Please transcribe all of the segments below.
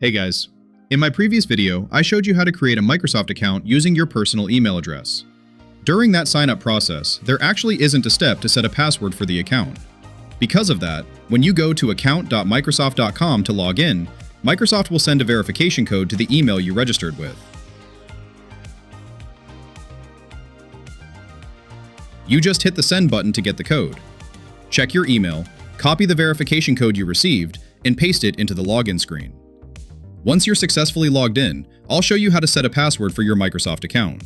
Hey guys. In my previous video, I showed you how to create a Microsoft account using your personal email address. During that sign-up process, there actually isn't a step to set a password for the account. Because of that, when you go to account.microsoft.com to log in, Microsoft will send a verification code to the email you registered with. You just hit the send button to get the code. Check your email, copy the verification code you received, and paste it into the login screen. Once you're successfully logged in, I'll show you how to set a password for your Microsoft account.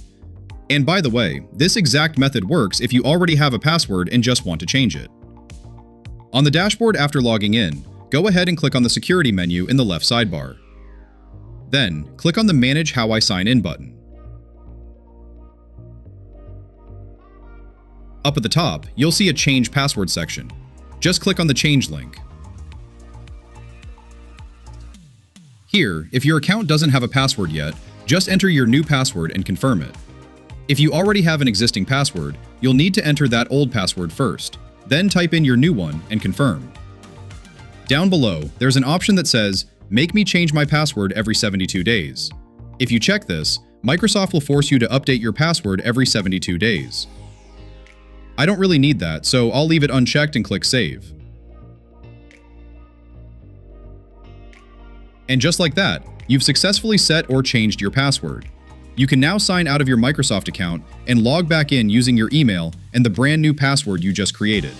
And by the way, this exact method works if you already have a password and just want to change it. On the dashboard after logging in, go ahead and click on the security menu in the left sidebar. Then, click on the Manage How I Sign In button. Up at the top, you'll see a Change Password section. Just click on the Change link. Here, if your account doesn't have a password yet, just enter your new password and confirm it. If you already have an existing password, you'll need to enter that old password first, then type in your new one and confirm. Down below, there's an option that says, "Make me change my password every 72 days." If you check this, Microsoft will force you to update your password every 72 days. I don't really need that, so I'll leave it unchecked and click Save. And just like that, you've successfully set or changed your password. You can now sign out of your Microsoft account and log back in using your email and the brand new password you just created.